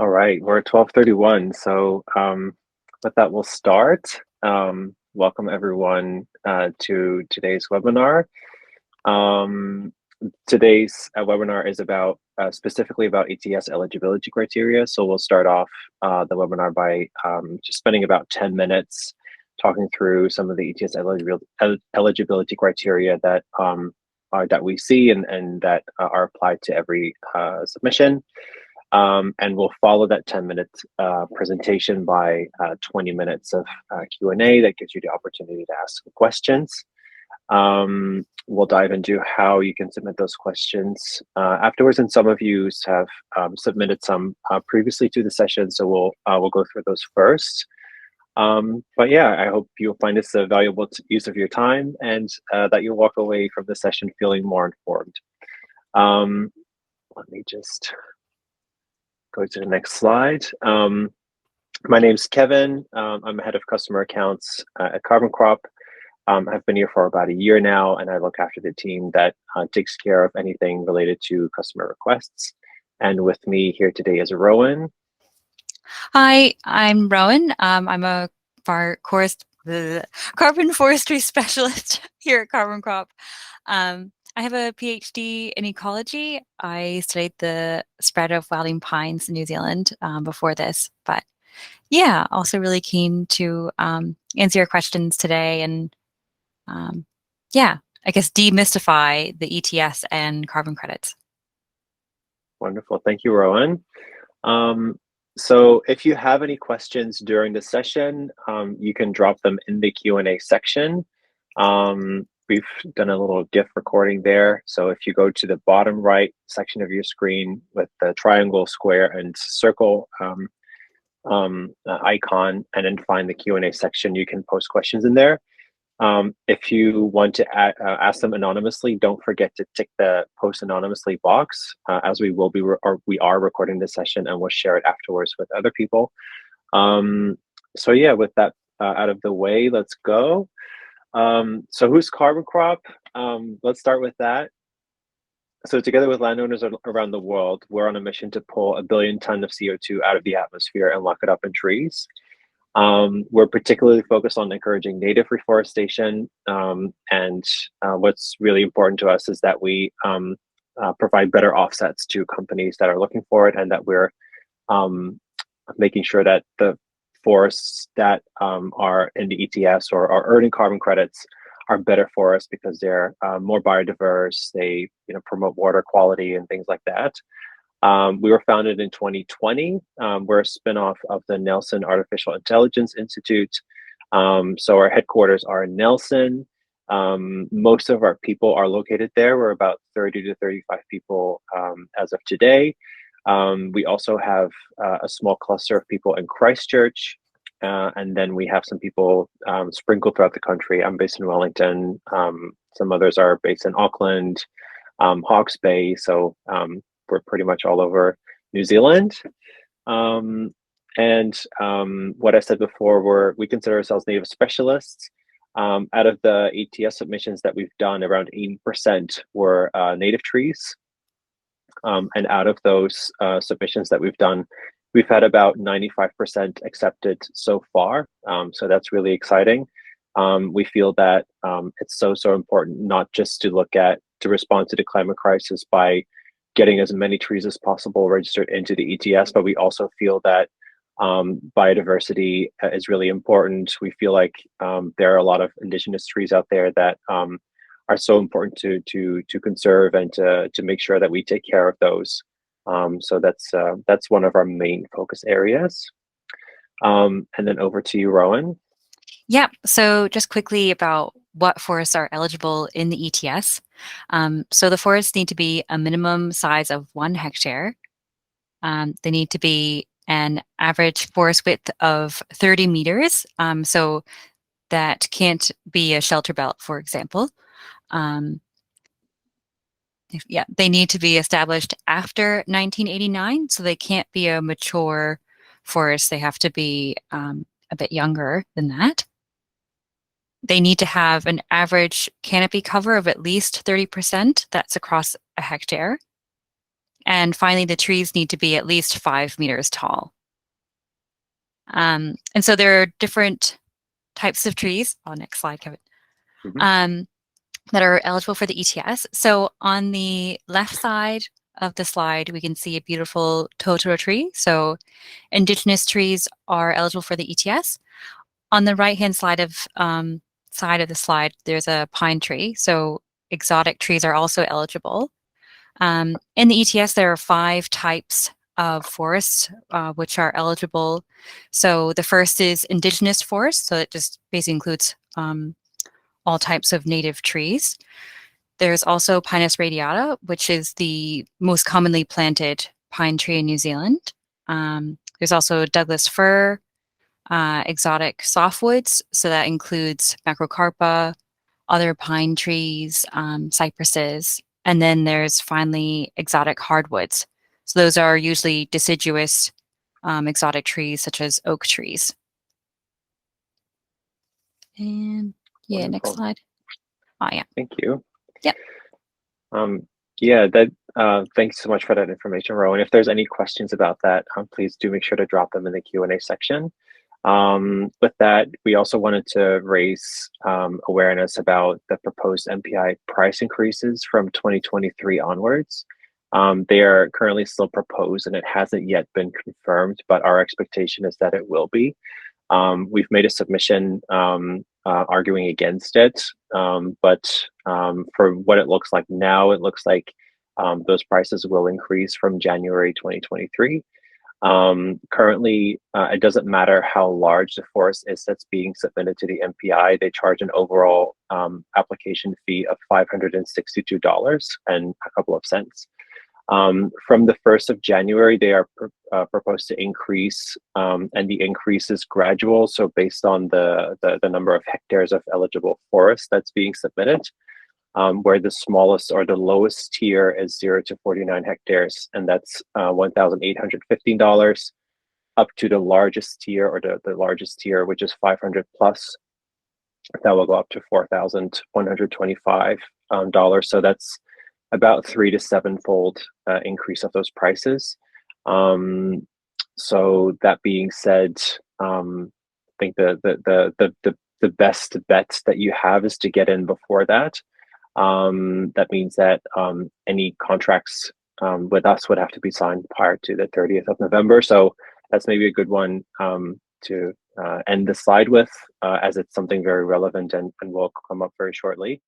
All right, we're at 12:31, so with that, we'll start. Welcome everyone to today's webinar. Um, today's webinar is about specifically about ETS eligibility criteria. So we'll start off the webinar by just spending about 10 minutes talking through some of the ETS eligibility criteria that that we see and that are applied to every submission. And we'll follow that 10-minute presentation by 20 minutes of Q&A that gives you the opportunity to ask questions. We'll dive into how you can submit those questions afterwards, and some of you have submitted some previously to the session, so we'll go through those first. But yeah, I hope you'll find this a valuable use of your time and that you'll walk away from the session feeling more informed. Let me just go to the next slide. My name's Kevin. I'm head of customer accounts at CarbonCrop. I've been here for about a year now, and I look after the team that takes care of anything related to customer requests. And with me here today is Rowan. Hi, I'm Rowan. I'm a carbon forestry specialist here at CarbonCrop. I have a PhD in ecology. I studied the spread of wilding pines in New Zealand before this, but yeah, also really keen to answer your questions today and yeah, I guess demystify the ETS and carbon credits. Wonderful. Thank you, Rowan. So if you have any questions during the session, you can drop them in the Q&A section. We've done a little GIF recording there. So if you go to the bottom right section of your screen with the triangle, square, and circle icon, and then find the Q&A section, you can post questions in there. If you want to ask them anonymously, don't forget to tick the post anonymously box, as we are recording this session and we'll share it afterwards with other people. So yeah, with that out of the way, let's go. So who's CarbonCrop? Let's start with that. So together with landowners around the world, we're on a mission to pull 1 billion tons of CO2 out of the atmosphere and lock it up in trees. We're particularly focused on encouraging native reforestation, and what's really important to us is that we provide better offsets to companies that are looking for it, and that we're making sure that the forests that are in the ETS or are earning carbon credits are better for us because they're more biodiverse. They promote water quality and things like that. We were founded in 2020. We're a spinoff of the Nelson Artificial Intelligence Institute. So our headquarters are in Nelson. Most of our people are located there. We're about 30 to 35 people as of today. We also have a small cluster of people in Christchurch. And then we have some people sprinkled throughout the country. I'm based in Wellington. Some others are based in Auckland, Hawke's Bay. So we're pretty much all over New Zealand. And what I said before, we consider ourselves native specialists. Out of the ETS submissions that we've done, around 80% were native trees. And out of those submissions that we've done, we've had about 95% accepted so far. So that's really exciting. We feel that it's so important not just to respond to the climate crisis by getting as many trees as possible registered into the ETS, but we also feel that biodiversity is really important. We feel like there are a lot of indigenous trees out there that are so important to conserve and to make sure that we take care of those. So that's one of our main focus areas. And then over to you, Rowan. Yeah, so just quickly about what forests are eligible in the ETS. So the forests need to be a minimum size of 1 hectare. They need to be an average forest width of 30 meters. So that can't be a shelter belt, for example. They need to be established after 1989, so they can't be a mature forest. They have to be a bit younger than that. They need to have an average canopy cover of at least 30%. That's across a hectare. And finally, the trees need to be at least 5 meters tall. And so there are different types of trees. Oh, next slide, Kevin. That are eligible for the ETS. So on the left side of the slide, we can see a beautiful totara tree. So indigenous trees are eligible for the ETS. On the right-hand side of the slide, there's a pine tree. So exotic trees are also eligible. In the ETS, there are 5 types of forests which are eligible. So the first is indigenous forest. So it just basically includes all types of native trees. There's also Pinus radiata, which is the most commonly planted pine tree in New Zealand. There's also Douglas fir, exotic softwoods, so that includes macrocarpa, other pine trees, cypresses, and then there's finally exotic hardwoods. So those are usually deciduous exotic trees such as oak trees. And yeah, Wonderful. next slide. Oh yeah. Thank you. Yep. Yeah, thanks so much for that information, Rowan. If there's any questions about that, please do make sure to drop them in the Q&A section. With that, we also wanted to raise awareness about the proposed MPI price increases from 2023 onwards. They are currently still proposed and it hasn't yet been confirmed, but our expectation is that it will be. We've made a submission arguing against it, but for what it looks like now, it looks like those prices will increase from January 2023. Currently, it doesn't matter how large the forest is that's being submitted to the MPI. They charge an overall application fee of $562 and a couple of cents. From the 1st of January, they are proposed to increase, and the increase is gradual. So based on the number of hectares of eligible forest that's being submitted, where the smallest or the lowest tier is 0 to 49 hectares, and that's $1,815, up to the largest tier or the largest tier, which is 500 plus. That will go up to $4,125. So that's about 3 to 7-fold increase of those prices. So that being said, I think the best bet that you have is to get in before that. That means that any contracts with us would have to be signed prior to the 30th of November. So that's maybe a good one to end the slide with, as it's something very relevant and will come up very shortly.